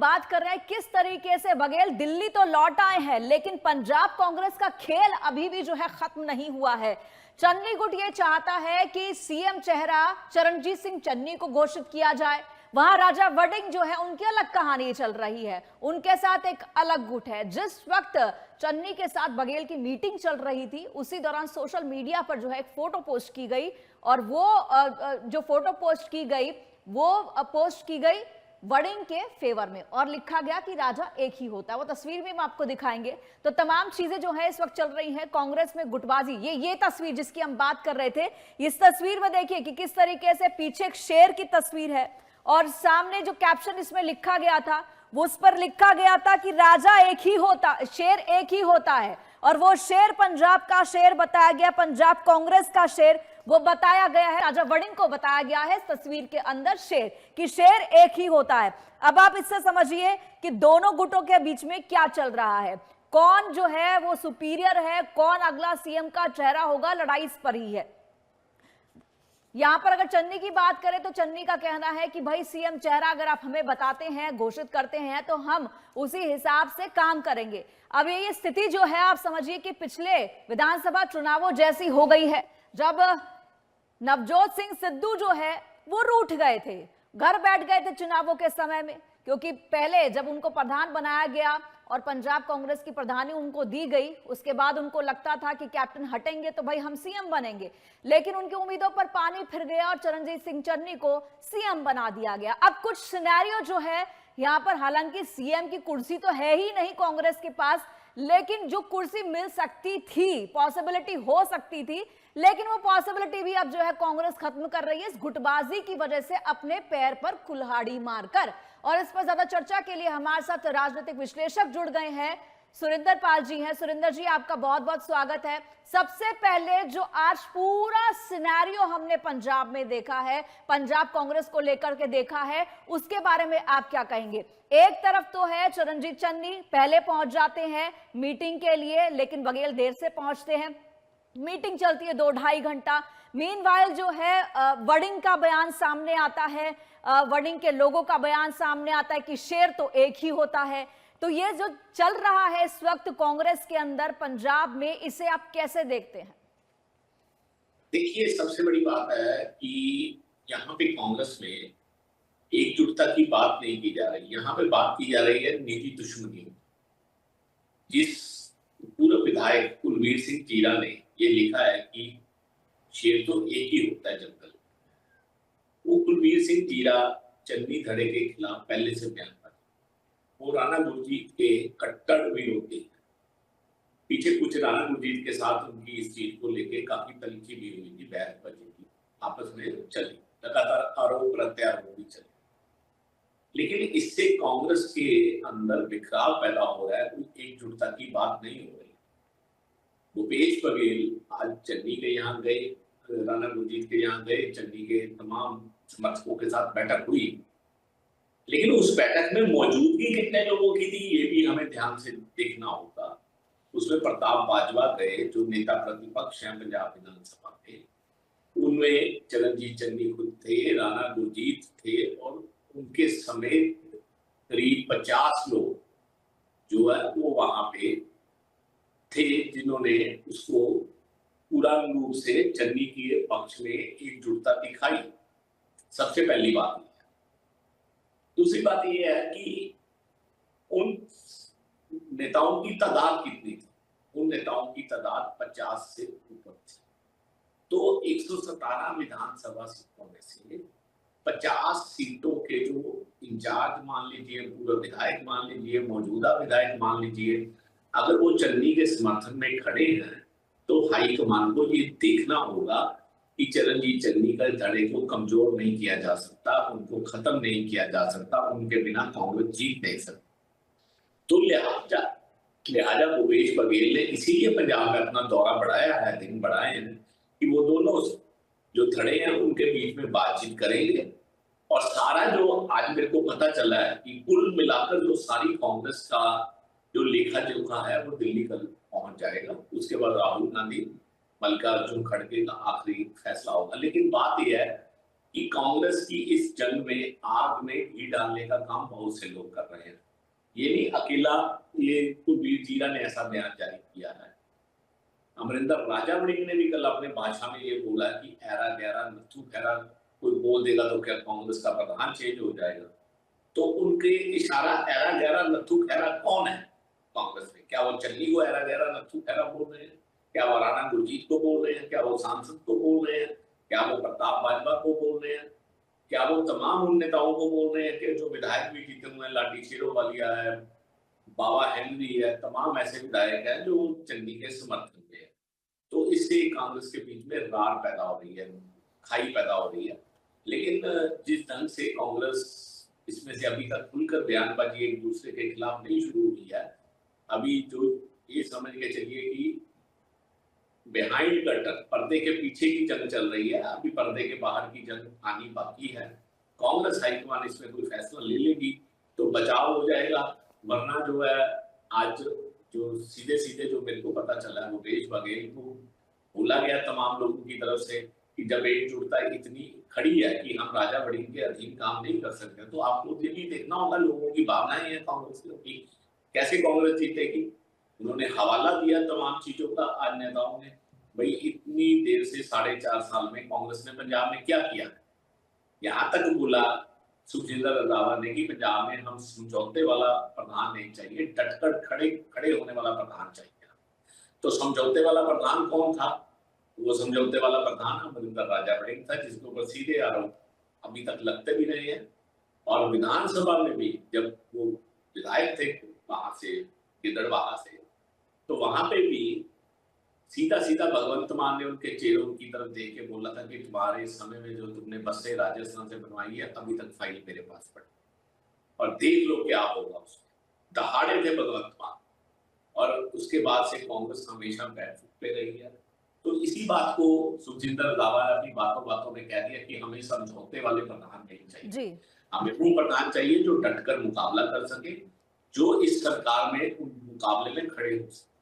बात कर रहे हैं किस तरीके से बघेल दिल्ली तो लौट आए हैं, लेकिन पंजाब कांग्रेस का खेल अभी भी जो है खत्म नहीं हुआ है। चन्नी गुट ये चाहता है कि सीएम चेहरा चरणजीत सिंह चन्नी को घोषित किया जाए। वहां राजा वड़िंग जो है उनकी अलग कहानी चल रही है, उनके साथ एक अलग गुट है। जिस वक्त चन्नी के साथ बघेल की मीटिंग चल रही थी उसी दौरान सोशल मीडिया पर जो है एक फोटो पोस्ट की गई, और वो जो फोटो पोस्ट की गई वो पोस्ट की गई वड़िंग के फेवर में, और लिखा गया कि राजा एक ही होता है। वो तस्वीर भी हम आपको दिखाएंगे। तो तमाम चीजें जो है इस वक्त चल रही हैं कांग्रेस में, गुटबाजी। ये तस्वीर जिसकी हम बात कर रहे थे, इस तस्वीर में देखिए कि किस तरीके से पीछे एक शेर की तस्वीर है, और सामने जो कैप्शन इसमें लिखा गया था वो उस पर लिखा गया था कि राजा एक ही होता, शेर एक ही होता है। और वो शेर पंजाब का शेर बताया गया, पंजाब कांग्रेस का शेर वो बताया गया है, राजा वड़िंग को बताया गया है इस तस्वीर के अंदर शेर, कि शेर एक ही होता है। अब आप इससे समझिए कि दोनों गुटों के बीच में क्या चल रहा है, कौन जो है वो सुपीरियर है, कौन अगला सीएम का चेहरा होगा, लड़ाई इस पर ही है। यहां पर अगर चन्नी की बात करें तो चन्नी का कहना है कि भाई सीएम चेहरा अगर आप हमें बताते हैं, घोषित करते हैं, तो हम उसी हिसाब से काम करेंगे। अब ये स्थिति जो है आप समझिए कि पिछले विधानसभा चुनावों जैसी हो गई है, जब नवजोत सिंह सिद्धू जो है वो रूठ गए थे, घर बैठ गए थे चुनावों के समय में, क्योंकि पहले जब उनको प्रधान बनाया गया और पंजाब कांग्रेस की प्रधानी उनको दी गई, उसके बाद उनको लगता था कि कैप्टन हटेंगे तो भाई हम सीएम बनेंगे, लेकिन उनकी उम्मीदों पर पानी फिर गया और चरणजीत सिंह चन्नी को सीएम बना दिया गया। अब कुछ सिनेरियो जो है यहां पर, हालांकि सीएम की कुर्सी तो है ही नहीं कांग्रेस के पास, लेकिन जो कुर्सी मिल सकती थी, पॉसिबिलिटी हो सकती थी, लेकिन वो पॉसिबिलिटी भी अब जो है कांग्रेस खत्म कर रही है इस गुटबाजी की वजह से, अपने पैर पर कुल्हाड़ी मारकर। और इस पर ज्यादा चर्चा के लिए हमारे साथ राजनीतिक विश्लेषक जुड़ गए हैं, सुरेंद्र पाल जी हैं। सुरेंद्र जी, आपका बहुत बहुत स्वागत है। सबसे पहले जो आज पूरा सिनेरियो हमने पंजाब में देखा है, पंजाब कांग्रेस को लेकर के देखा है, उसके बारे में आप क्या कहेंगे? एक तरफ तो है चरणजीत चन्नी पहले पहुंच जाते हैं मीटिंग के लिए, लेकिन बघेल देर से पहुंचते हैं, मीटिंग चलती है 2-2.5 घंटा। मीनवाइल जो है वड़िंग का बयान सामने आता है, वड़िंग के लोगों का बयान सामने आता है कि शेर तो एक ही होता है। तो ये जो चल रहा है इस वक्त कांग्रेस के अंदर पंजाब में, इसे आप कैसे देखते हैं? देखिए, सबसे बड़ी बात है कि यहाँ पे कांग्रेस में एकजुटता की बात नहीं की जा रही, यहाँ पे बात की जा रही है निजी दुश्मनी। जिस पूर्व विधायक कुलवीर सिंह जीरा ने ये लिखा है कि शेर तो एक ही होता है जंगल, वो कुलवीर सिंह जीरा चन्नी धड़े के खिलाफ पहले से बयान कर, वो राणा गुरजीत के कट्टर विरोधी है। पीछे कुछ राणा गुरजीत के साथ उनकी इस चीज को लेके काफी तलीखी भी हुई थी, बहसबाजी की आपस में चली, लगातार आरोप प्रत्यारोप भी चले, लेकिन इससे कांग्रेस के अंदर बिखराव पैदा हो रहा है, कोई एकजुटता की बात नहीं हो रही। भूपेश बघेल आज चन्नी के यहाँ गए, राणा गुरजीत के यहाँ गए, चन्नी के तमाम समर्थकों के साथ बैठक हुई, लेकिन उस बैठक में मौजूदगी कितने लोगों की थी ये भी हमें ध्यान से देखना होगा। उसमें प्रताप बाजवा गए जो नेता प्रतिपक्ष हैं पंजाब विधानसभा में, उनमें चरणजीत चन्नी खुद थे, राणा गुरजीत थे, और उनके समेत करीब 50 लोग जो है वो वहां पे थे, जिन्होंने उसको पूरा रूप से चन्नी के पक्ष में एकजुटता दिखाई। सबसे पहली बात है। दूसरी बात यह है कि उन नेताओं की तादाद कितनी थी? उन नेताओं की तादाद 50 से ऊपर थी। तो 117 विधानसभा सीटों में से 50 सीटों के जो इंचार्ज मान लीजिए, पूर्व विधायक मान लीजिए, मौजूदा विधायक मान लीजिए, अगर वो चन्नी के समर्थन में खड़े हैं तो हाईकमान को ये देखना होगा कि चरणजीत चन्नी का धड़े को कमजोर नहीं किया जा सकता, उनको खत्म नहीं किया जा सकता, उनके बिना कांग्रेस जीत नहीं सकती। तो लिहाजा भूपेश बघेल ने इसीलिए पंजाब में अपना दौरा बढ़ाया है, दिन बढ़ाए हैं कि वो दोनों जो धड़े हैं उनके बीच में बातचीत करेंगे। और सारा जो आज मेरे को पता चला है कि कुल मिलाकर जो सारी कांग्रेस का जो लेखा जोखा है वो दिल्ली कल पहुंच जाएगा। उसके बाद राहुल गांधी, मल्लिकार्जुन खड़गे का आखिरी फैसला होगा। लेकिन बात यह है कि कांग्रेस की इस जंग में आग में घी डालने का काम बहुत से लोग कर रहे हैं। ये नहीं अकेला ये कुलबीर जीरा ने ऐसा बयान जारी किया है। अमरिंदर राजा वड़िंग ने भी कल अपने भाषा में ये बोला कि ऐरा गैरा नथु खैरा कोई बोल देगा तो क्या कांग्रेस का प्रधान चेंज हो जाएगा। तो उनके इशारा ऐरा गैरा नथु खैरा कौन है कांग्रेस में? क्या वो चन्नी को ऐरा गैरा नथु खैरा बोल रहे हैं? क्या वो राणा गुरजीत को बोल रहे हैं? क्या वो सांसद को बोल रहे हैं? क्या वो प्रताप बाजवा को बोल रहे हैं? क्या वो तमाम उन नेताओं को बोल रहे हैं कि जो विधायक भी जीते हुए हैं, लाठी शेरोवालिया है, बाबा हेनरी है, तमाम ऐसे विधायक हैं जो चन्नी के समर्थन में है। तो इससे कांग्रेस के बीच में रार पैदा हो रही है, खाई पैदा हो रही है। लेकिन जिस ढंग से कांग्रेस इसमें से अभी तक खुलकर बयानबाजी एक दूसरे के खिलाफ नहीं शुरू हुई है, अभी जो ये समझ के चलिए कि बिहाइंड कर्टन पर्दे के पीछे की जंग चल रही है, अभी पर्दे के बाहर की जंग आनी बाकी है। कांग्रेस हाईकमान इसमें कोई फैसला ले लेगी तो बचाव हो जाएगा, वरना जो है आज जो सीधे सीधे जो मेरे को पता चला है भूपेश बघेल को बोला गया तमाम लोगों की तरफ से कि जब एकजुटता इतनी खड़ी है कि हम राजा वड़िंग के अधीन काम नहीं कर सकते, तो आपको ये भी देखना होगा लोगों की भावनाएं हैं कांग्रेस की, कैसे कांग्रेस जीतेगी। उन्होंने हवाला दिया तमाम चीजों का आज नेताओं ने, भाई इतनी देर से 4.5 साल में कांग्रेस ने पंजाब में क्या किया। यहाँ तक बोला सुखजिंदर रंधावा ने कि पंजाब में हम समझौते वाला प्रधान नहीं चाहिए, डटकर खड़े होने वाला प्रधान चाहिए। तो समझौते वाला प्रधान कौन था? वो समझौते वाला प्रधान अमरिंदर राजा वड़िंग था, जिसके ऊपर सीधे आरोप अभी तक लगते भी रहे हैं। और विधानसभा में भी जब वो विधायक थे वहां से गिदड़बाहा से, तो वहां पे भी सीधा सीधा भगवंत मान ने उनके चेहरों की तरफ देख के बोला था कि तुम्हारे समय में जो तुमने बसें राजस्थान से बनवाई है अभी तक फाइल मेरे पास पड़ी और देख लो क्या होगा। उसमें दहाड़े थे भगवंत मान, और उसके बाद से कांग्रेस हमेशा बैठक पे रही है। तो इसी बात को सुखजिंदर रंधावा ने अपनी बातों में कह दिया कि हमें समझौते वाले प्रधान नहीं चाहिए, हमें वो प्रधान चाहिए जो डटकर मुकाबला कर सके, जो इस सरकार में उन मुकाबले में खड़े हो सके।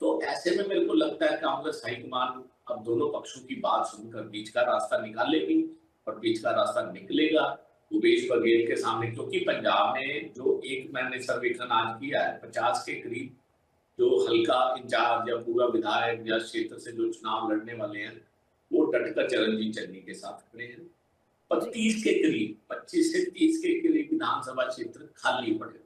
तो ऐसे में मेरे को लगता है कांग्रेस हाईकमान अब दोनों पक्षों की बात सुनकर बीच का रास्ता निकालेगी, और बीच का रास्ता निकलेगा भूपेश बघेल के सामने, क्योंकि पंजाब में जो एक मैंने सर्वेक्षण आज किया है 50 के करीब जो हल्का इंचार्ज या पूरा विधायक या क्षेत्र से जो चुनाव लड़ने वाले हैं वो डटकर चरणजीत चन्नी के साथ खड़े हैं। 25 के करीब 25 से 30 के करीब विधानसभा क्षेत्र खाली पड़े,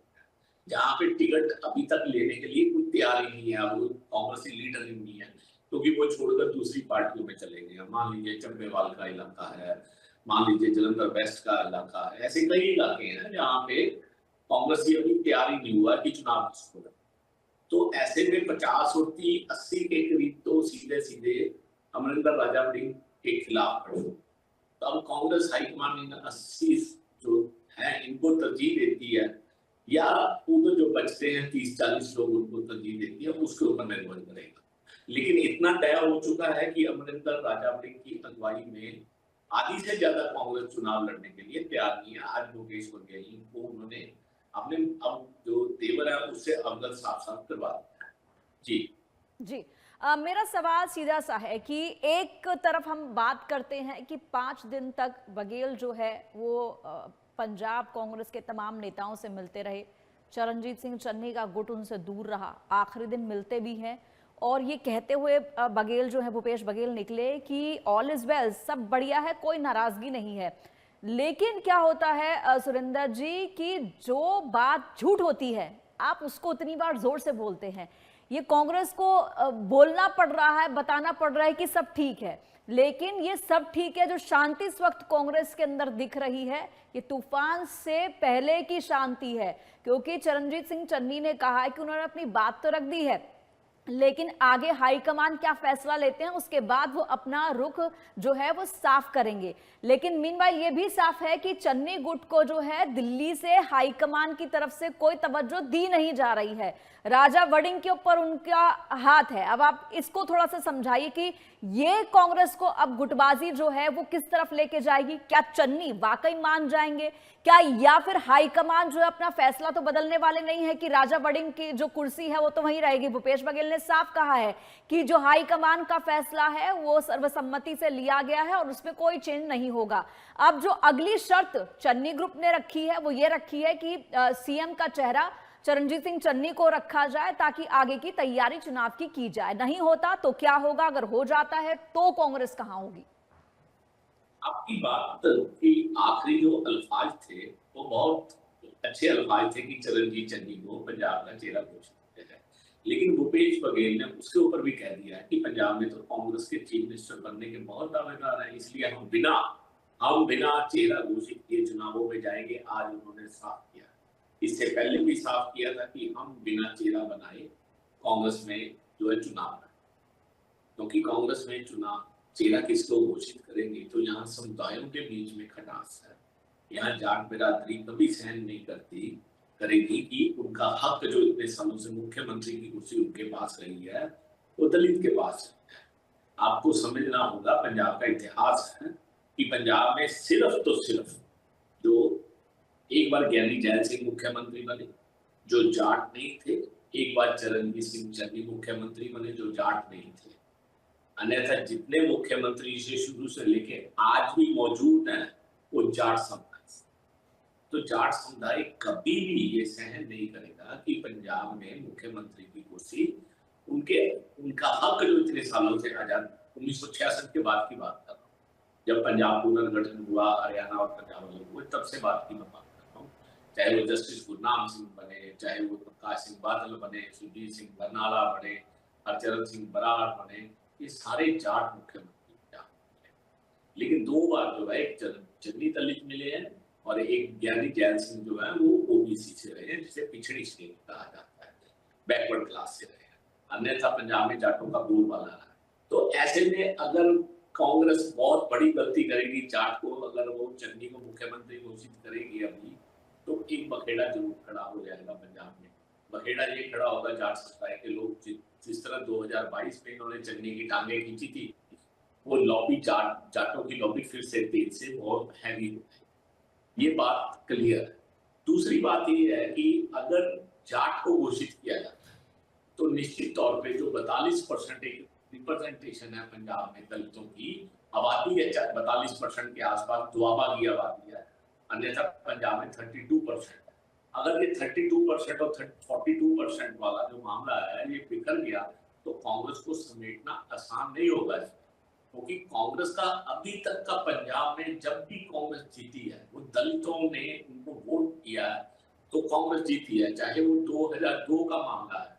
जहाँ पे टिकट अभी तक लेने के लिए कोई तैयार ही नहीं है। वो कांग्रेसी लीडर ही नहीं है, क्योंकि वो छोड़कर दूसरी पार्टियों में चले गए। मान लीजिए चंबेवाल का इलाका है, मान लीजिए जलंधर वेस्ट का इलाका है, ऐसे कई इलाके हैं जहाँ पे कांग्रेसी अभी तैयार ही नहीं हुआ कि चुनाव किसको लड़े। तो ऐसे में 50 और 80 के करीब तो सीधे सीधे अमरिंदर राजा वड़िंग के खिलाफ खड़े। तो अब कांग्रेस हाईकमान इन 80 जो है इनको तरजीह देती है, या उधर जो बचते हैं 30-40 लोग उनको तरजीह देती है, उसके ऊपर निर्भर करेगा। लेकिन इतना तय हो चुका है कि अमरिंदर राजा वड़िंग की अगुवाई में आधी से ज्यादा कांग्रेस चुनाव लड़ने के लिए तैयार नहीं है। आज भूपेश बघेल को उन्होंने अपने अब जो तेवर है उससे अवगत साफ साफ करवा दिया। जी मेरा सवाल सीधा सा है कि एक तरफ हम बात करते हैं कि 5 दिन तक बघेल जो है वो पंजाब कांग्रेस के तमाम नेताओं से मिलते रहे, चरणजीत सिंह चन्नी का गुट उनसे दूर रहा, आखिरी दिन मिलते भी हैं, और ये कहते हुए बघेल जो है भूपेश बघेल निकले कि ऑल इज वेल, सब बढ़िया है, कोई नाराजगी नहीं है। लेकिन क्या होता है सुरेंद्र जी कि जो बात झूठ होती है आप उसको उतनी बार जोर से बोलते हैं। ये कांग्रेस को बोलना पड़ रहा है, बताना पड़ रहा है कि सब ठीक है, लेकिन ये सब ठीक है जो शांति इस वक्त कांग्रेस के अंदर दिख रही है ये तूफान से पहले की शांति है। क्योंकि चरणजीत सिंह चन्नी ने कहा है कि उन्होंने अपनी बात तो रख दी है, लेकिन आगे हाईकमान क्या फैसला लेते हैं उसके बाद वो अपना रुख जो है वो साफ करेंगे। लेकिन मीनवाइल ये भी साफ है कि चन्नी गुट को जो है दिल्ली से हाईकमान की तरफ से कोई तवज्जो दी नहीं जा रही है, राजा वड़िंग के ऊपर उनका हाथ है। अब आप इसको थोड़ा सा समझाइए कि ये कांग्रेस को अब गुटबाजी जो है वो किस तरफ लेके जाएगी। क्या चन्नी वाकई मान जाएंगे क्या, या फिर हाईकमान जो है अपना फैसला तो बदलने वाले नहीं है कि राजा वड़िंग की जो कुर्सी है वो तो वहीं रहेगी। भूपेश बघेल ने ने साफ कहा है कि जो हाईकमान का फैसला है वो सर्वसम्मति से लिया गया है और उसमें कोई चेंज नहीं होगा। अब जो अगली शर्त चन्नी ग्रुप ने रखी है वो ये रखी है कि सीएम का चेहरा चरणजीत सिंह चन्नी को रखा जाए ताकि आगे की तैयारी चुनाव की जाए। नहीं होता तो क्या होगा, अगर हो जाता है तो कांग्रेस कहां होगी? आपकी बात की आखिरी जो अल्फाज थे वो बहुत अच्छे अल्फाज थे कि चरणजीत चन्नी को पंजाब का चेहरा घोषित किया है, लेकिन भूपेश बघेल ने उसके ऊपर भी कह दिया है कि पंजाब में तो कांग्रेस के चीफ मिनिस्टर बनने के बहुत दावेदार हैं, इसलिए हम बिना चेहरा घोषित किए चुनावों में जाएंगे। आज उन्होंने साफ किया, इससे पहले भी साफ किया था कि हम बिना चेहरा बनाए कांग्रेस में जो है चुनाव लड़ेंगे, क्योंकि कांग्रेस में चुनाव चेहरा किसको घोषित करेंगे तो यहाँ समुदायों के बीच में खटास है। यहाँ जाट बिरादरी कभी सहन नहीं करेगी कि उनका हक जो इतने सालों से मुख्यमंत्री की कुर्सी उनके पास रही है वो दलित के पास है। आपको समझना होगा, पंजाब का इतिहास है कि पंजाब में सिर्फ तो सिर्फ जो एक बार ज्ञानी जैल सिंह मुख्यमंत्री बने जो जाट नहीं थे, एक बार चरणजीत सिंह चन्नी मुख्यमंत्री बने जो जाट नहीं थे, अन्यथा जितने मुख्यमंत्री से शुरू से लेके आज भी मौजूद हैं वो जाट समुदाय। तो जाट समुदाय कभी भी ये सहन नहीं करेगा कि पंजाब में मुख्यमंत्री की कुर्सी उनका हक जो इतने सालों से आजाद 1966 के बाद की बात कर रहा हूँ, जब पंजाब पुनर्गठन हुआ, हरियाणा और पंजाब अलग हुए, तब से बात की मैं बात कर रहा हूँ। चाहे वो जस्टिस गुरनाम सिंह बने, चाहे वो प्रकाश सिंह बादल बने, सुरजीत सिंह बरनाला बने, हरचरण सिंह बराड़ बने, ये सारे जाट मुख्यमंत्री हैं। लेकिन दो बार जो है एक चन्नी दलित मिले हैं और एक ज्ञानी जैल सिंह जो है वो ओबीसी से रहे हैं, जिसे पिछड़ी श्रेणी कहा जाता है, बैकवर्ड क्लास से रहे हैं, अन्यथा पंजाब में जाटों का बोलबाला रहा है। तो ऐसे में अगर कांग्रेस बहुत बड़ी गलती करेगी, जाट को अगर वो चन्नी को मुख्यमंत्री घोषित करेगी अभी, तो एक बखेड़ा जरूर खड़ा हो जाएगा पंजाब में। बखेड़ा ये खड़ा होगा जाट समुदाय के लोग जिस तरह 2022 में इन्होंने चन्नी की टांगे खींची थी, वो लॉबी जाटों की लॉबी फिर से तेज से बहुत हैवी हो गई। ये बात क्लियर है। दूसरी बात ये है कि अगर जाट को घोषित किया जाता है तो निश्चित तौर पे जो 42% रिप्रेजेंटेशन है पंजाब में दलितों की आबादी है, 42% के आसपास दुआबा की आबादी है, अन्यथा पंजाब में 32%। अगर ये 32% और 42% वाला जो मामला है ये बिखर गया तो कांग्रेस को समेटना आसान नहीं होगा, क्योंकि कांग्रेस का अभी तक का पंजाब में जब भी कांग्रेस जीती है वो दलितों ने उनको वोट किया है तो कांग्रेस जीती है। चाहे वो 2002 का मामला है,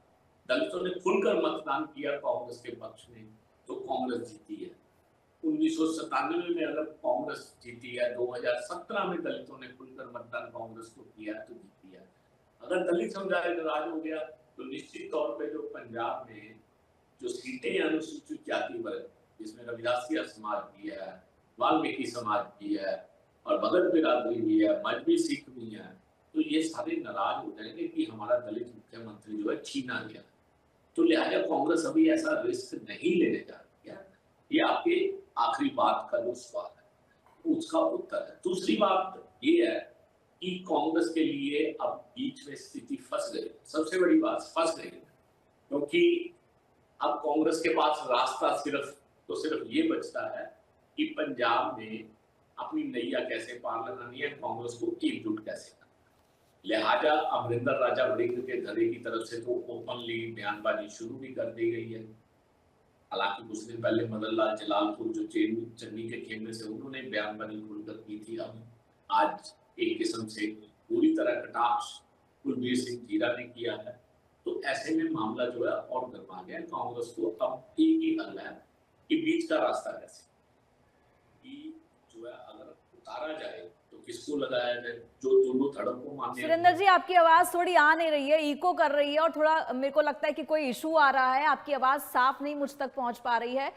दलितों ने खुलकर मतदान किया कांग्रेस के पक्ष में तो कांग्रेस जीती है। 1997 में अगर कांग्रेस जीती है, 2017 में दलितों ने खुलकर मतदान कांग्रेस को किया तो जीती है। अगर दलित समुदाय नाराज हो गया तो निश्चित तौर पे जो पंजाब में जो सीटें अनुसूचित जाति वर्ग जिसमें रविदासिया समाज भी है, वाल्मीकि समाज भी है और भगत बिरादरी भी है, मजबी सिख भी है, तो ये सारे नाराज हो जाएंगे कि हमारा दलित मुख्यमंत्री जो है छीना गया। तो लिहाजा कांग्रेस अभी ऐसा रिस्क नहीं लेने जा रही है। ये आपके आखिरी बात का जो सवाल है उसका उत्तर है। दूसरी बात ये है कि कांग्रेस के लिए अब बीच में स्थिति फंस गई। सबसे बड़ी बात फंस गई क्योंकि अब कांग्रेस के पास रास्ता सिर्फ ये बचता है कि पंजाब में अपनी नैया कैसे पार लगानी है, कांग्रेस को एकजुट कैसे करना है। लिहाजा अमरिंदर राजा वड़िंग के धड़े की तरफ से तो ओपनली बयानबाजी शुरू भी कर दी गई है। हालांकि कुछ दिन पहले मदन लाल जलालपुर जो चन्नी के खेमे से उन्होंने बयानबाजी खुलकर की थी, अब आज एक किस्म से पूरी तरह कटाक्ष कुलबीर सिंह जीरा ने किया है। तो ऐसे में मामला जो है और गर्मा गया। कांग्रेस को अब एक ही हल है कि बीच का रास्ता कैसे कि जो है अगर उतारा जाए तो किसको लगाया जाए जो दोनों धड़ों को मानने। सुरेंद्र जी, आपकी आवाज थोड़ी आ नहीं रही है, इको कर रही है और थोड़ा मेरे को लगता है कि कोई इशू आ रहा है, आपकी आवाज साफ नहीं मुझ तक पहुंच पा रही है।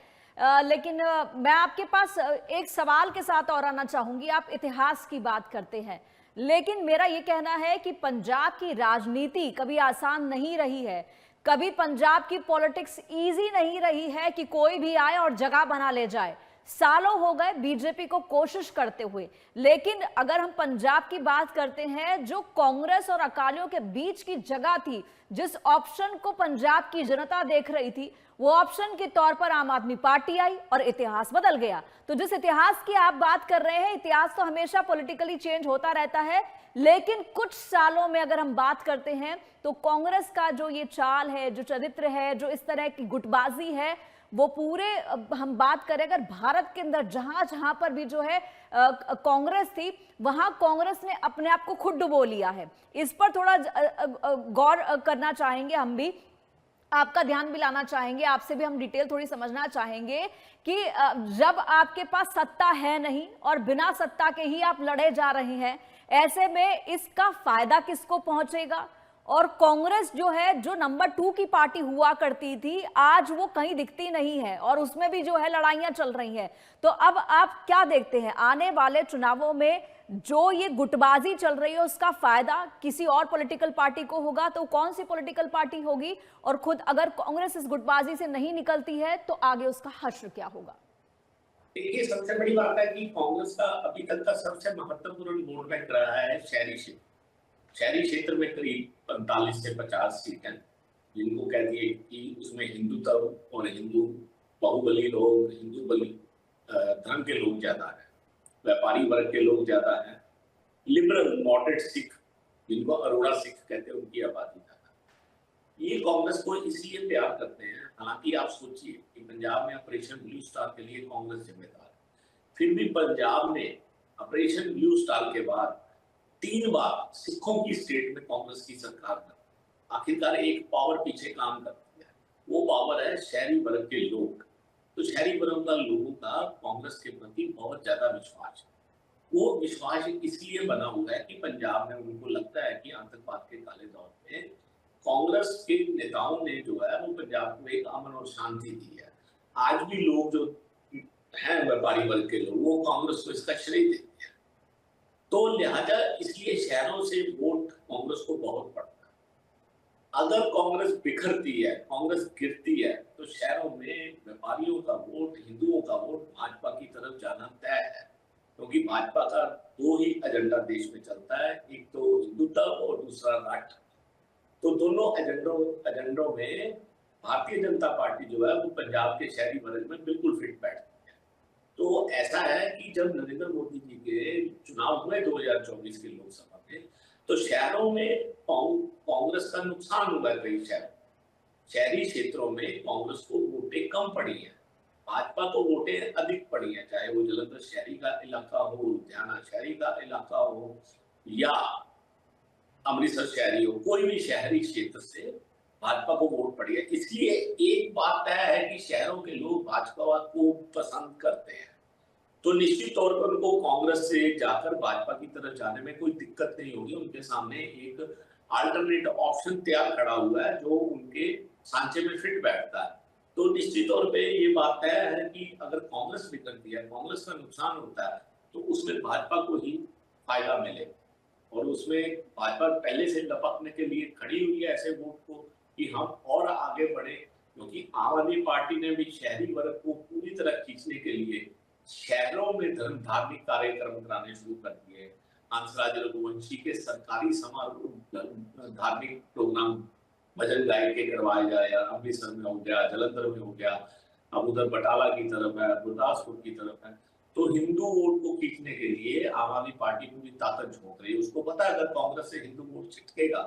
लेकिन मैं आपके पास एक सवाल के साथ और आना चाहूंगी। आप इतिहास की बात करते हैं, लेकिन मेरा ये कहना है कि पंजाब की राजनीति कभी आसान नहीं रही है, कभी पंजाब की पॉलिटिक्स इजी नहीं रही है कि कोई भी आए और जगह बना ले जाए। सालों हो गए बीजेपी को कोशिश करते हुए। लेकिन अगर हम पंजाब की बात करते हैं, जो कांग्रेस और अकालियों के बीच की जगह थी, जिस ऑप्शन को पंजाब की जनता देख रही थी, वो ऑप्शन के तौर पर आम आदमी पार्टी आई और इतिहास बदल गया। तो जिस इतिहास की आप बात कर रहे हैं, इतिहास तो हमेशा पॉलिटिकली चेंज होता रहता है, लेकिन कुछ सालों में अगर हम बात करते हैं तो कांग्रेस का जो ये चाल है, जो चरित्र है, जो इस तरह की गुटबाजी है, वो पूरे हम बात करें अगर भारत के अंदर जहां जहां पर भी जो है कांग्रेस थी, वहां कांग्रेस ने अपने आप को खुद डुबो लिया है। इस पर थोड़ा गौर करना चाहेंगे, हम भी आपका ध्यान भी लाना चाहेंगे, आपसे भी हम डिटेल थोड़ी समझना चाहेंगे कि जब आपके पास सत्ता है नहीं और बिना सत्ता के ही आप लड़े जा रहे हैं, ऐसे में इसका फायदा किसको पहुंचेगा? और कांग्रेस जो है, जो नंबर 2 की पार्टी हुआ करती थी, आज वो कहीं दिखती नहीं है और उसमें भी जो है लड़ाइयां चल रही हैं। तो अब आप क्या देखते हैं आने वाले चुनावों में जो ये गुटबाजी चल रही है, उसका फायदा किसी और पॉलिटिकल पार्टी को होगा तो कौन सी पॉलिटिकल पार्टी होगी? और खुद अगर कांग्रेस इस गुटबाजी से नहीं निकलती है तो आगे उसका हश्र क्या होगा? देखिए, सबसे बड़ी बात है कि कांग्रेस का अभी तक का सबसे महत्वपूर्ण वोट बैंक रहा है शहरी क्षेत्र। शहरी क्षेत्र में करीब 45 से 50 सीट हैं, जिनको कह दिए कि उसमें हिंदुत्व और हिंदू बाहुबली लोग, हिंदू बली धर्म के लोग ज्यादा है, व्यापारी वर्ग के लोग ज्यादा है, लिबरल मॉडरेट सिख, जिनको अरोड़ा सिख कहते हैं, उनकी आबादी ज्यादा है। ये कांग्रेस को इसलिए प्यार करते हैं। हालांकि आप सोचिए कि पंजाब में ऑपरेशन ब्लू स्टार के लिए कांग्रेस जिम्मेदार है, फिर भी पंजाब में ऑपरेशन ब्लू स्टार के बाद 3 बार सिखों की स्टेट में कांग्रेस की सरकार बनी। आखिरकार एक पावर पीछे काम करती है, वो पावर है शहरी वर्ग के लोग। तो शहरी वर्ग का लोगों का कांग्रेस के प्रति बहुत ज्यादा विश्वास है। वो विश्वास इसलिए बना हुआ है कि पंजाब में उनको लगता है कि आतंकवाद के काले दौर में कांग्रेस के नेताओं ने जो है वो पंजाब को एक अमन और शांति दी है। आज भी लोग जो हैं व्यापारी वर्ग के लोग, वो कांग्रेस को इसका श्रेय देते हैं। तो लिहाजा इसलिए शहरों से वोट कांग्रेस को बहुत पड़ता है। अगर कांग्रेस बिखरती है, कांग्रेस गिरती है, तो शहरों में व्यापारियों का वोट, हिंदुओं का वोट भाजपा की तरफ जाना तय है, क्योंकि भाजपा का 2 ही एजेंडा देश में चलता है, एक तो हिंदुत्व और दूसरा राष्ट्र। तो दोनों एजेंडों में भारतीय जनता पार्टी जो है वो पंजाब के शहरी वर्ग में बिल्कुल फिट बैठती है। तो ऐसा है कि जब नरेंद्र मोदी जी के चुनाव हुए 2024 के लोकसभा में, तो शहरों में कांग्रेस का नुकसान हुआ। कई शहरी क्षेत्रों में कांग्रेस को वोटें कम पड़ी हैं, भाजपा को वोटें अधिक पड़ी हैं, चाहे वो जलंधर शहरी का इलाका हो, लुधियाना शहरी का इलाका हो या अमृतसर शहरी हो, कोई भी शहरी क्षेत्र से भाजपा को वोट पड़ी है। इसलिए एक बात तय है कि शहरों के लोग भाजपा को पसंद करते हैं, तो निश्चित तौर पर उनको कांग्रेस से जाकर भाजपा की तरफ जाने में कोई दिक्कत नहीं होगी। उनके सामने एक अल्टरनेट ऑप्शन तैयार खड़ा हुआ है जो उनके सांचे में फिट बैठता है। तो निश्चित तौर पे ये बात तय है कि अगर कांग्रेस बिगड़ती है, कांग्रेस का नुकसान होता है, तो उसमें भाजपा को ही फायदा मिले। और उसमें भाजपा पहले से लपकने के लिए खड़ी हुई है ऐसे वोट को कि हम और आगे बढ़े, क्योंकि आम आदमी पार्टी ने भी शहरी वर्ग को पूरी तरह खींचने के लिए शहरों में धार्मिक कार्यक्रम कराने शुरू कर दिए। हंसराज रघुवंशी के सरकारी समारोह, धार्मिक प्रोग्राम भजन गायक के करवाए जाए, अमृतसर में हो गया, जलंधर में हो गया, अब उधर बटाला की तरफ है, गुरदासपुर की तरफ है। तो हिंदू वोट को खींचने के लिए आम आदमी पार्टी पूरी ताकत झोंक रही है। उसको पता है अगर कांग्रेस से हिंदू वोट छिटकेगा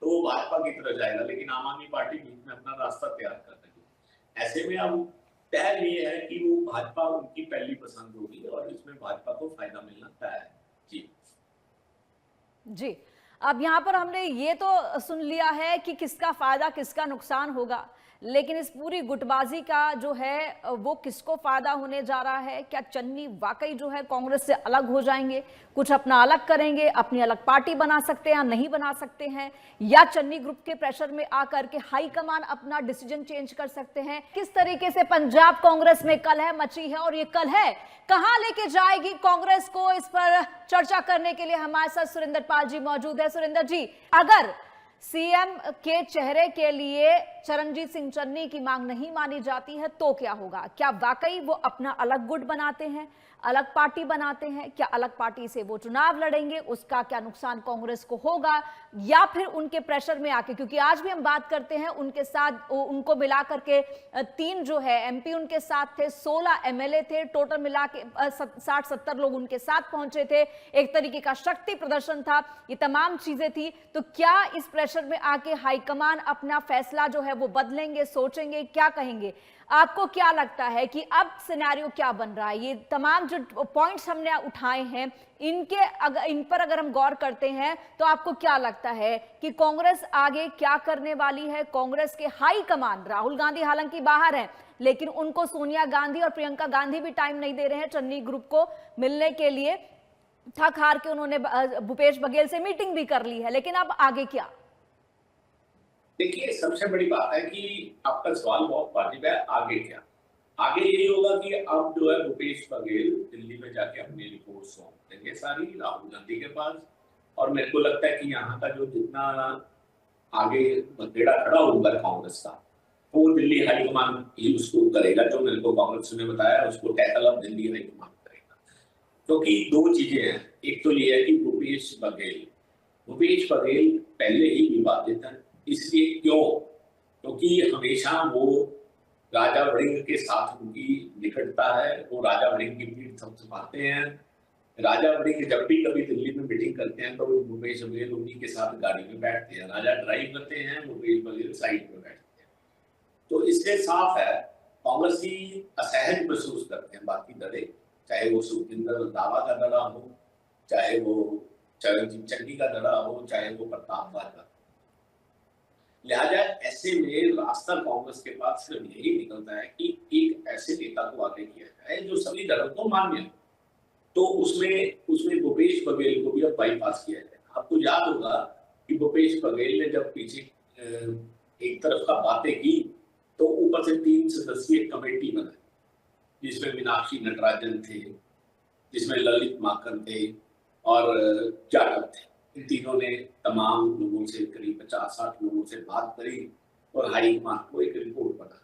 तो वो भाजपा की तरफ जाएगा, लेकिन आम आदमी पार्टी बीच में अपना रास्ता तैयार कर रही है। ऐसे में अब तय ये है कि वो भाजपा उनकी पहली पसंद होगी और इसमें भाजपा को फायदा मिलना तय है। जी, अब यहाँ पर हमने ये तो सुन लिया है कि किसका फायदा किसका नुकसान होगा, लेकिन इस पूरी गुटबाजी का जो है वो किसको फायदा होने जा रहा है? क्या चन्नी वाकई जो है कांग्रेस से अलग हो जाएंगे, कुछ अपना अलग करेंगे, अपनी अलग पार्टी बना सकते हैं या नहीं बना सकते हैं, या चन्नी ग्रुप के प्रेशर में आकर के हाईकमान अपना डिसीजन चेंज कर सकते हैं? किस तरीके से पंजाब कांग्रेस में कलह मची है और ये कलह कहां लेके जाएगी कांग्रेस को, इस पर चर्चा करने के लिए हमारे साथ सुरेंद्र पाल जी मौजूद है। सुरेंद्र जी, अगर सीएम के चेहरे के लिए चरणजीत सिंह चन्नी की मांग नहीं मानी जाती है तो क्या होगा? क्या वाकई वो अपना अलग गुट बनाते हैं, अलग पार्टी बनाते हैं? क्या अलग पार्टी से वो चुनाव लड़ेंगे? उसका क्या नुकसान कांग्रेस को होगा, या फिर उनके प्रेशर में आके, क्योंकि आज भी हम बात करते हैं उनके साथ, उनको मिला करके 3 जो है एमपी उनके साथ थे, 16 एमएलए थे, टोटल मिला के 60-70 लोग उनके साथ पहुंचे थे, एक तरीके का शक्ति प्रदर्शन था, ये तमाम चीजें थी। तो क्या इस प्रेशर में आके हाईकमान अपना फैसला जो है वो बदलेंगे, सोचेंगे, क्या कहेंगे? आपको क्या लगता है कि अब सिनेरियो क्या बन रहा है? ये तमाम जो पॉइंट्स हमने उठाए हैं, इन पर अगर हम गौर करते हैं तो आपको क्या लगता है कि कांग्रेस आगे क्या करने वाली है? कांग्रेस के हाई कमान, राहुल गांधी हालांकि बाहर हैं, लेकिन उनको सोनिया गांधी और प्रियंका गांधी भी टाइम नहीं दे रहे हैं चन्नी ग्रुप को मिलने के लिए। थक हार के उन्होंने भूपेश बघेल से मीटिंग भी कर ली है, लेकिन अब आगे क्या? देखिए, सबसे बड़ी बात है कि आपका सवाल बहुत वाजिब है। आगे क्या? आगे यही होगा कि अब जो है भूपेश बघेल दिल्ली में जाके अपनी रिपोर्ट सौंप देंगे सारी राहुल गांधी के पास, और मेरे को लगता है कि यहाँ का जो जितना आगे बेड़ा खड़ा होगा कांग्रेस का, वो दिल्ली हाईकमान ही उसको करेगा। जो मेरे को कांग्रेस ने बताया उसको टैकल अब दिल्ली हाईकमान करेगा। क्योंकि दो चीजें हैं, एक तो ये है कि भूपेश बघेल पहले ही विवादित है। इसलिए क्यों? क्योंकि हमेशा वो राजा वड़िंग के साथ उनकी निकटता है, वो राजा वड़िंग की पीठ थपथपाते हैं। राजा वड़िंग जब भी कभी दिल्ली में मीटिंग करते हैं तो भूपेश बघेल उन्हीं के साथ गाड़ी में बैठते हैं। राजा ड्राइव करते हैं, भूपेश बघेल साइड में बैठते हैं। तो इससे साफ है कांग्रेस ही असहज महसूस करते हैं बाकी दड़े, चाहे वो सुखविंदर दावा का दड़ा हो, चाहे वो चरणजीत चन्नी का दड़ा हो, चाहे वो प्रताप बाजवा। लिहाजा ऐसे में रास्ता कांग्रेस के पास सिर्फ यही निकलता है कि एक ऐसे नेता को आगे किया जाए जो सभी दलों को मान्य हो। तो उसमें भूपेश बघेल को भी अब बाईपास किया जाए। आपको याद होगा कि भूपेश बघेल ने जब पीछे एक तरफ का बातें की तो ऊपर से 3 सदस्यीय कमेटी बनाई, जिसमें मीनाक्षी नटराजन थे, जिसमें ललित माकन थे और जाटव थे। इन तीनों ने तमाम लोगों से, करीब 50-60 लोगों से बात करी और हाईकमान को एक रिपोर्ट बना।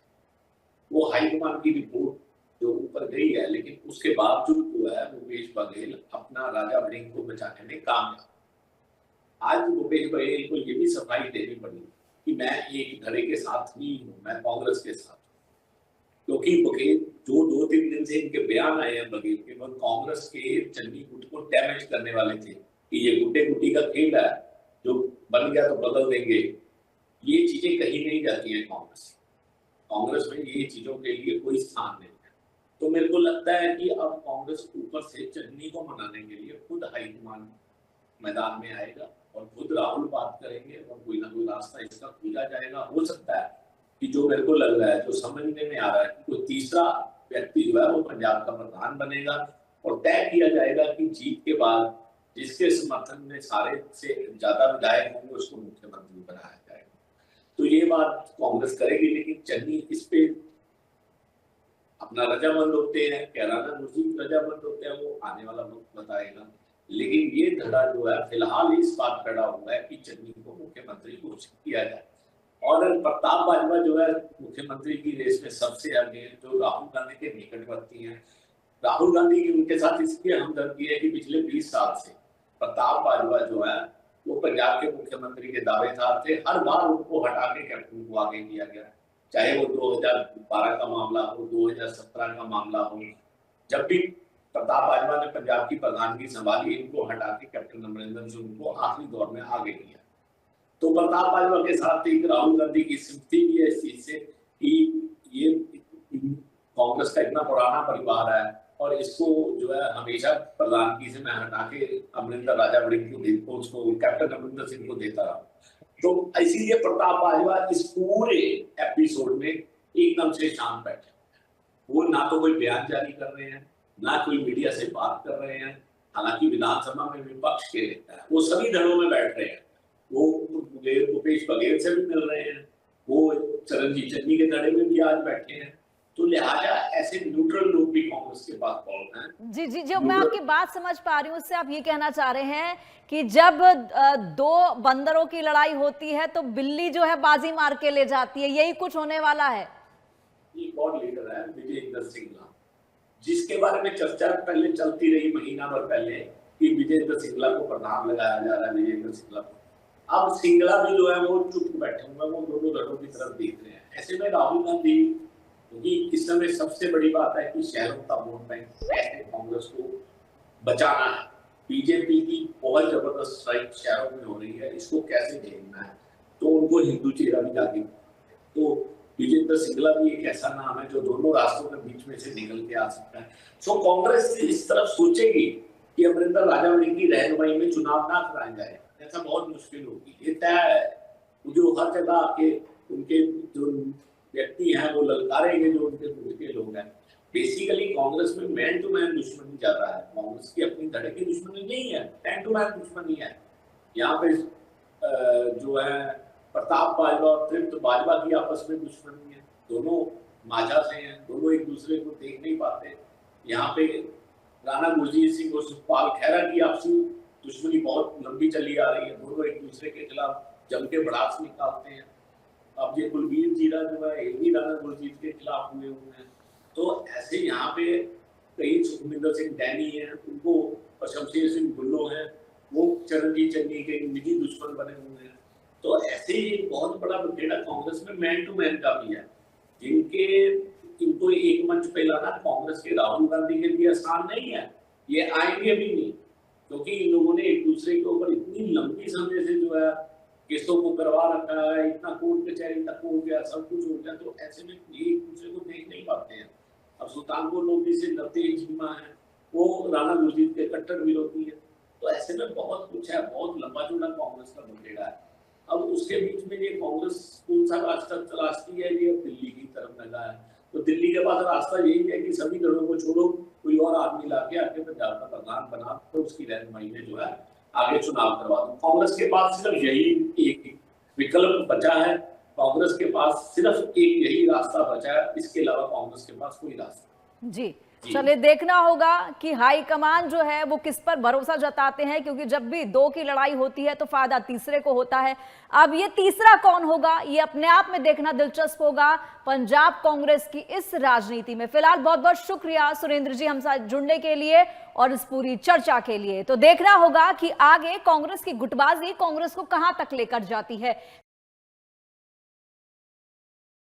वो हाईकमान की रिपोर्ट जो ऊपर गई है, लेकिन उसके बावजूद जो है भूपेश बघेल अपना राजा वड़िंग को बचाने में कामयाब। आज भूपेश बघेल को ये भी सफाई देनी पड़ी कि मैं एक धड़े के साथ नहीं हूँ, मैं कांग्रेस के साथ हूँ। क्योंकि बघेल जो 2-3 दिन से इनके बयान आए हैं बघेल के, वो कांग्रेस के चन्नी गुट को डैमेज करने वाले थे कि ये गुट्टे गुट्टी का खेल है, जो बन गया तो बदल देंगे। ये चीजें कहीं नहीं जाती हैं कांग्रेस में ये चीजों के लिए कोई स्थान नहीं है। तो मेरे को लगता है कि अब कांग्रेस ऊपर से चन्नी को मनाने के लिए खुद हाईकमान मैदान में आएगा और खुद राहुल बात करेंगे और कोई ना कोई रास्ता इसका खोजा जाएगा। हो सकता है कि जो मेरे को लग रहा है, जो समझने में आ रहा है कि कोई तीसरा व्यक्ति जो है वो पंजाब का प्रधान बनेगा और तय किया जाएगा कि जीत के बाद जिसके समर्थन में सारे से ज्यादा विधायक होंगे उसको मुख्यमंत्री बनाया जाएगा। तो ये बात कांग्रेस करेगी, लेकिन चन्नी इस पे अपना रजामंद होते हैं, कैराना मुजीब रजामंद होते हैं, वो आने वाला वक्त बताएगा। लेकिन ये धड़ा जो है फिलहाल इस बात खड़ा हुआ है कि चन्नी को मुख्यमंत्री घोषित किया जाए। और प्रताप बाजवा जो है मुख्यमंत्री की रेस में सबसे आगे, जो राहुल गांधी के निकटवर्ती हैं। राहुल गांधी की उनके साथ इसलिए हमदर्दी है कि पिछले 20 साल से प्रताप बाजवा जो है वो पंजाब के मुख्यमंत्री के दावेदार थे। हर बार उनको हटा के कैप्टन को आगे किया गया, चाहे वो 2012 का मामला हो, 2017 का मामला हो। जब भी प्रताप बाजवा ने पंजाब की प्रधानगी संभाली, इनको हटा के कैप्टन अमरिंदर सिंह को आखिरी दौर में आगे किया। तो प्रताप बाजवा के साथ एक राहुल गांधी की सिंपैथी भी है इस चीज से कि ये कांग्रेस का इतना पुराना परिवार है और इसको जो है हमेशा प्रधानगी से मैं हटा के अमरिंदर राजा वड़िंग को उसको कैप्टन अमरिंदर सिंह को देता रहा। तो इसीलिए प्रताप बाजवा इस पूरे एपिसोड में एकदम से शांत बैठे। वो ना तो कोई बयान जारी कर रहे हैं, ना कोई मीडिया से बात कर रहे हैं। हालांकि विधानसभा में विपक्ष के नेता है, वो सभी दलों में बैठ रहे हैं। वो भूपेश बघेल से भी मिल रहे हैं, वो चरणजीत चन्नी के धड़े में भी आज बैठे हैं। तो लिहाजा ऐसे न्यूट्रल लोग भी कांग्रेस के पास बहुत हैं। जी जी, जो मैं आपकी बात समझ पा रही हूँ उससे आप ये कहना चाह रहे हैं कि जब दो बंदरों की लड़ाई होती है तो बिल्ली जो है बाजी मार के ले जाती है, यही कुछ होने वाला है। एक और लीडर है विजेंद्र सिंगला, जिसके बारे में चर्चा पहले चलती रही महीना भर पहले कि विजेंद्र सिंगला को प्रधान लगाया जा रहा है, विजेंद्र सिंगला को। अब सिंगला भी जो है वो चुप बैठे हुए, वो दोनों दलों की तरफ देख रहे हैं। ऐसे में राहुल गांधी, क्योंकि इस समय सबसे बड़ी बात है कि शहरों का वोट बैंक कैसे कांग्रेस को बचाना है। बीजेपी की बहुत जबरदस्त स्ट्राइक शहरों में हो रही है, इसको कैसे झेलना है, तो उनको हिंदू चेहरा भी आगे। तो विजेंद्र सिंगला भी एक ऐसा नाम है जो दोनों राष्ट्रों के बीच में से निकल के आ सकता है। सो कांग्रेस इस तरफ सोचेगी कि अमरिंदर राजावली की रहनुमाई में चुनाव ना कराया जाए, ऐसा बहुत मुश्किल होगी। ये तय है जो हर जगह आके उनके जो व्यक्ति हैं वो ललकारेंगे, जो उनके खुद के लोग हैं। बेसिकली कांग्रेस में मैन टू मैन दुश्मनी ज्यादा है, कांग्रेस की अपनी धड़े की दुश्मनी नहीं है, मैन टू मैन दुश्मनी है। यहाँ पे जो है प्रताप बाजवा और तृप्त बाजवा की आपस में दुश्मनी है, दोनों माझा से हैं, दोनों एक दूसरे को देख नहीं पाते। यहाँ पे राणा गुरजीत सिंह और सुखपाल खैरा की आपसी दुश्मनी बहुत लंबी चली आ रही है, दोनों एक दूसरे के खिलाफ जम के भड़ास निकालते हैं। अब ये कुलबीर जीरा जो है ये भी राणा गुरजीत के खिलाफ हुए हुए हैं। तो ऐसे यहाँ पे कई सुखविंदर सिंह डैनी है, उनको और शमशेर सिंह गुल्लो है, वो चरणजीत चन्नी के निजी दुश्मन बने हुए हैं। तो ऐसे ही एक बहुत बड़ा बखेड़ा कांग्रेस में मैन टू मैन का भी है, इनको एक मंच पे लाना कांग्रेस के राहुल गांधी के लिए आसान नहीं है। ये आएंगे भी नहीं, क्योंकि इन लोगों ने एक दूसरे के ऊपर इतनी लंबी समय से जो है केसों को करवा रखा है, इतना कोर्ट कचहरी तक हो गया, सब कुछ हो गया, तो ऐसे में ये एक दूसरे को देख नहीं पाते हैं। अब सुल्तानपुर लोधी से नवतेज चीमा है, वो राणा गुरजीत के कट्टर विरोधी है। तो ऐसे में बहुत कुछ है, बहुत लंबा चौड़ा कांग्रेस का बखेड़ा है। अब उसके बीच में ये कांग्रेस कौन सा रास्ता तलाशती है, ये दिल्ली की तरफ लगा है। तो दिल्ली के पास रास्ता यही है कि सभी दलों को छोड़ो, कोई और आदमी लाके आके पंजाब का प्रधान बना, तो उसकी रहनुमाई में जो है आगे चुनाव करवा दो। कांग्रेस के पास सिर्फ यही एक विकल्प बचा है, कांग्रेस के पास सिर्फ एक यही रास्ता बचा है, इसके अलावा कांग्रेस के पास कोई रास्ता। जी चलिए, देखना होगा कि हाईकमान जो है वो किस पर भरोसा जताते हैं, क्योंकि जब भी दो की लड़ाई होती है तो फायदा तीसरे को होता है। अब ये तीसरा कौन होगा, ये अपने आप में देखना दिलचस्प होगा पंजाब कांग्रेस की इस राजनीति में। फिलहाल बहुत बहुत शुक्रिया सुरेंद्र जी हमसे जुड़ने के लिए और इस पूरी चर्चा के लिए। तो देखना होगा कि आगे कांग्रेस की गुटबाजी कांग्रेस को कहां तक लेकर जाती है।